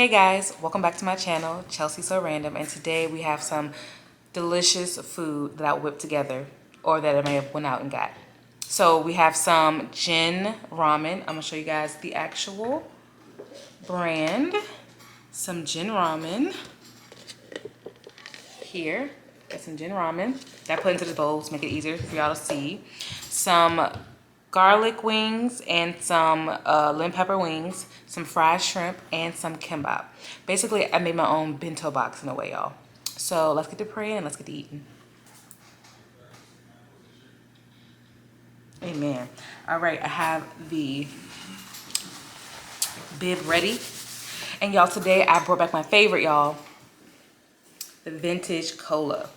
Hey guys, welcome back to my channel, Chelsea So Random, and today we have some delicious food that I whipped together, or that I may have went out and got. So we have some Jin ramen. I'm gonna show you guys the actual brand. Some Jin ramen here. Got some Jin ramen that I put into the bowl to make it easier for y'all to see. Some garlic wings and some lemon pepper wings, some fried shrimp, and some kimbap. Basically, I made my own bento box in a way, y'all. So let's get to praying and let's get to eating. Amen. All right, I have the bib ready. And y'all, today I brought back my favorite, y'all, the vintage cola.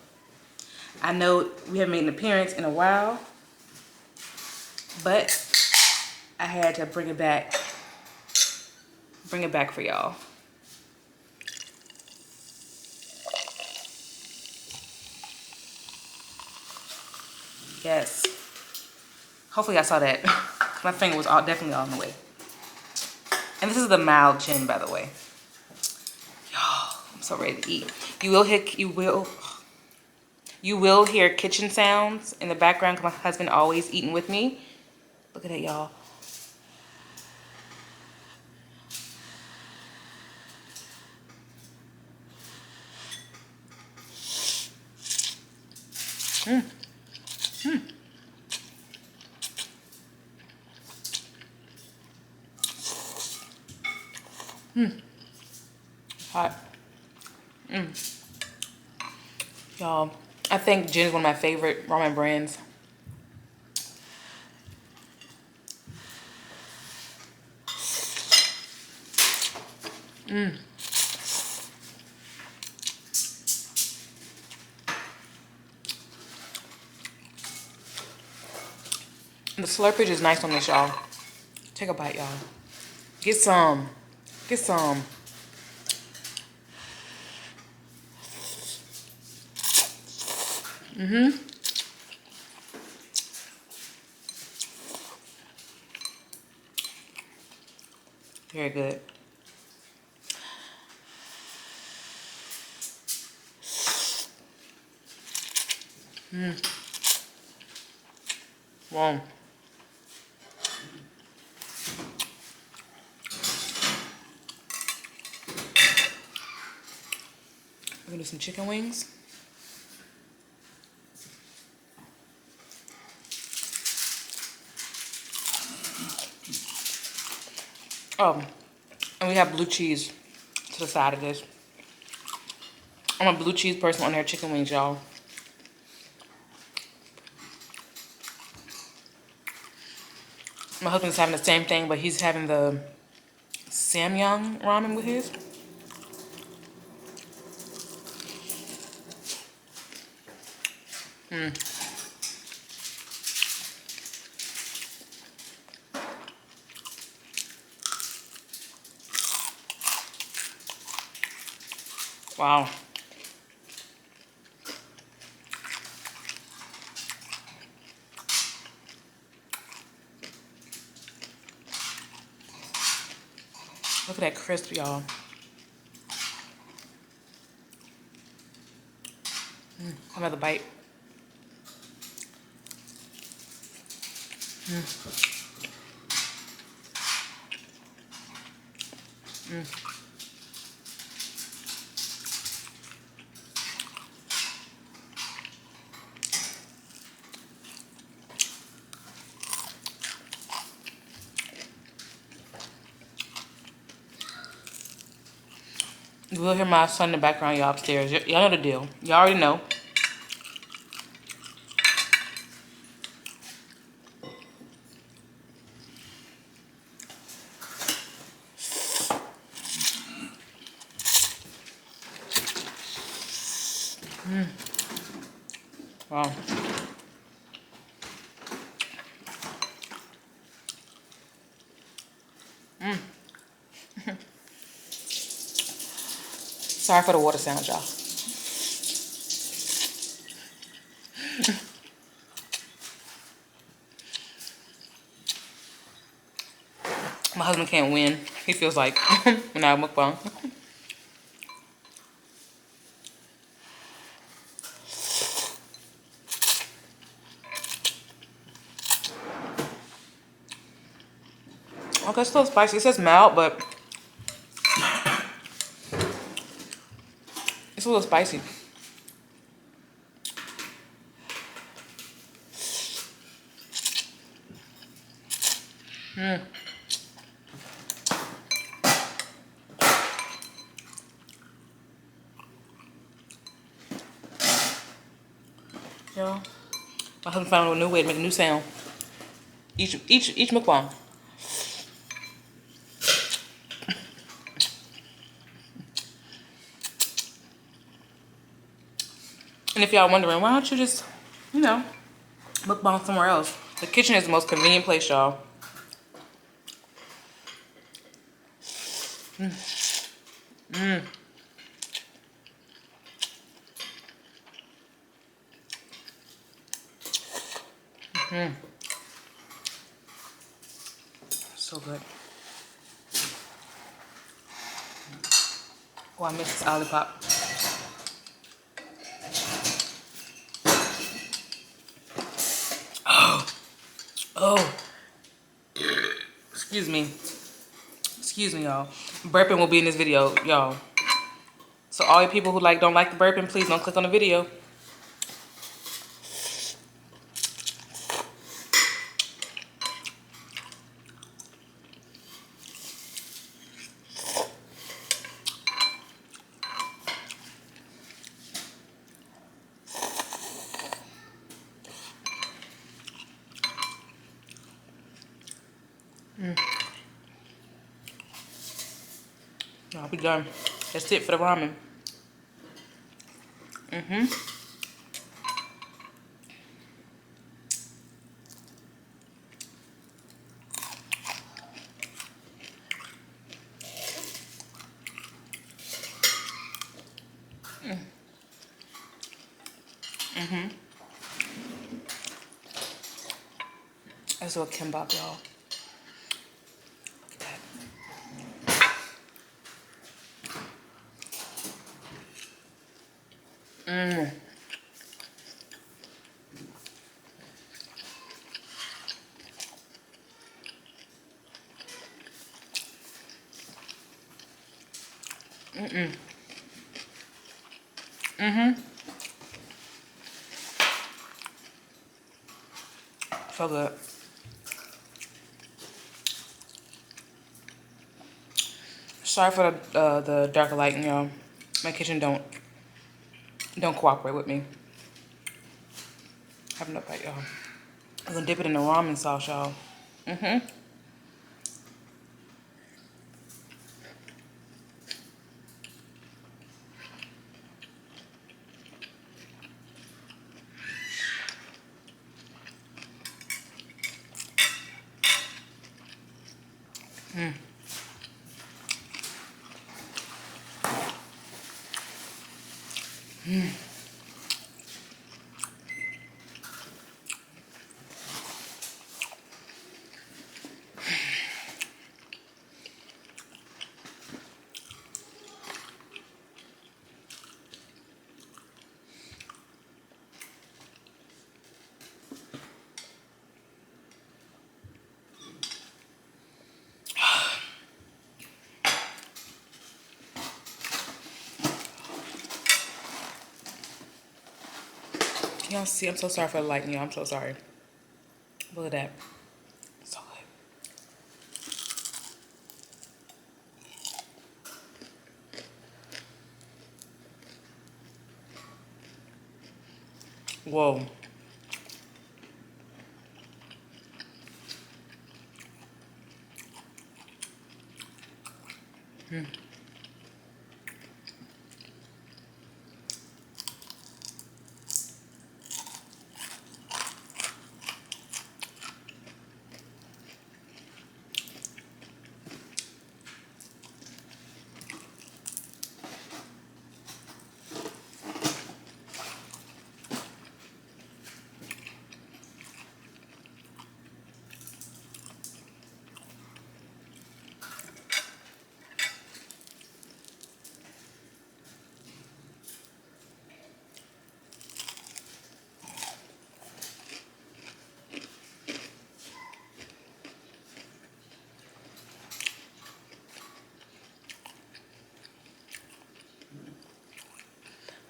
I know we haven't made an appearance in a while, but I had to bring it back for y'all. Yes. Hopefully I saw that. My finger was definitely all in the way. And this is the mild gin, by the way. Y'all, I'm so ready to eat. You will hear kitchen sounds in the background because my husband always eating with me. Look at that, y'all. Hot. Y'all, I think gin is one of my favorite ramen brands. The slurpage is nice on this, y'all. Take a bite, y'all. Get some. Get some. Very good. Wow. We're gonna do some chicken wings. And we have blue cheese to the side of this. I'm a blue cheese person on their chicken wings, y'all. My husband's having the same thing, but he's having the Samyang ramen with his. Wow. Look at that crisp, y'all. Another bite. You will hear my son in the background, y'all upstairs. Y'all know the deal. Y'all already know. Wow. Sorry for the water sound, y'all. My husband can't win. He feels like when I mukbang. Okay, it's a little spicy. It says mild, but it's a little spicy. Yo, my husband found a new way to make a new sound. Each mukbang. And if y'all wondering, why don't you just, you know, mukbang somewhere else? The kitchen is the most convenient place, y'all. So good. Oh, I miss this Olipop. Oh, excuse me. Excuse me, y'all. Burping will be in this video, y'all. So all you people who don't like the burping, please don't click on the video. I'll be done. That's it for the ramen. That's what kimbap, y'all. Look at that. So good. Sorry for the darker lighting, y'all. My kitchen don't cooperate with me. Have enough bite, y'all. I'm gonna dip it in the ramen sauce, y'all. Y'all see, I'm so sorry for the lighting, y'all. I'm so sorry. Look at that. So good. Whoa.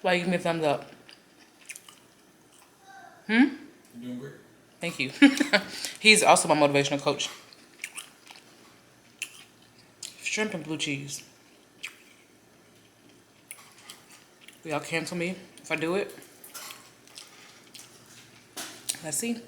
Why you give me a thumbs up? You're doing great. Thank you. He's also my motivational coach. Shrimp and blue cheese. Will y'all cancel me if I do it? Let's see.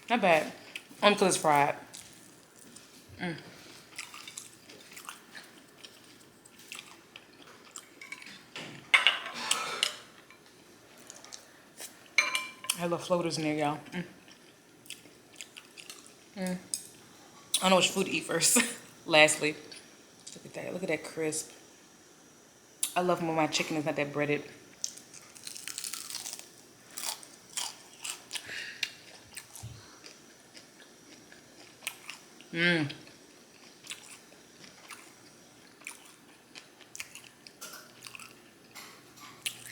Not bad. Only because it's fried. I have little floaters in there, y'all. I don't know which food to eat first. Lastly, look at that. Look at that crisp. I love when my chicken is not that breaded.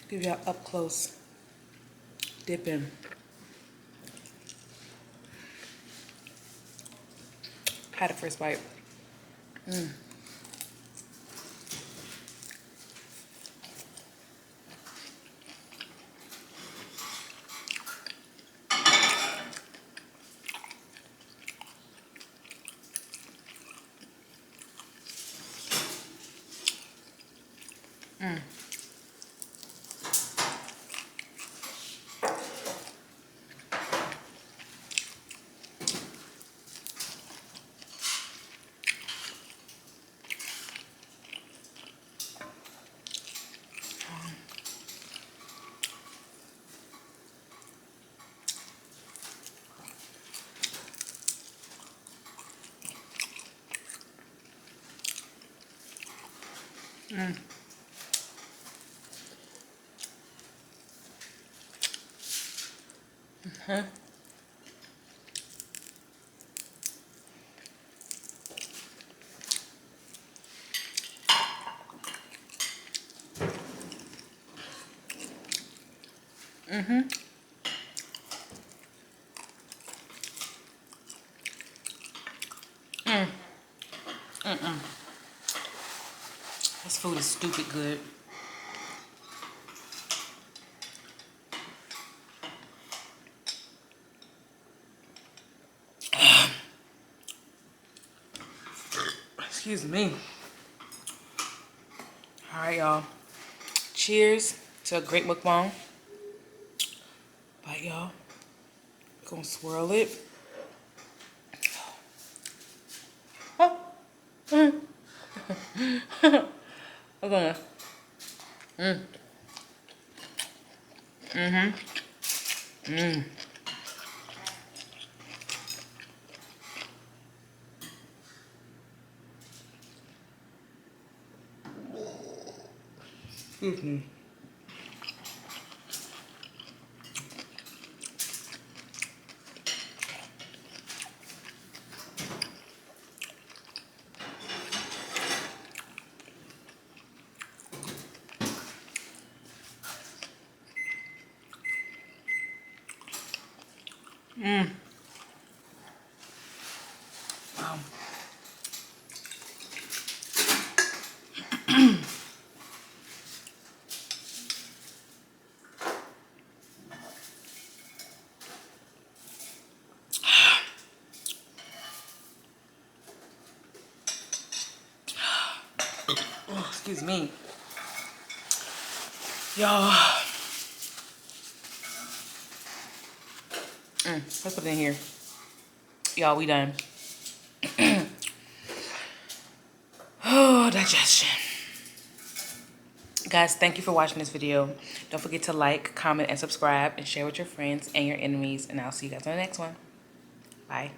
Give y'all up close dipping. Had a first bite. This food is stupid good. Excuse me. All right, y'all. Cheers to a great mukbang. Bite, y'all. Gonna swirl it. We're gonna. Excuse me. Wow. Oh, excuse me. Y'all. Let's put it in here. Y'all, we done. Oh, digestion. Guys, thank you for watching this video. Don't forget to like, comment, and subscribe, and share with your friends and your enemies. And I'll see you guys on the next one. Bye.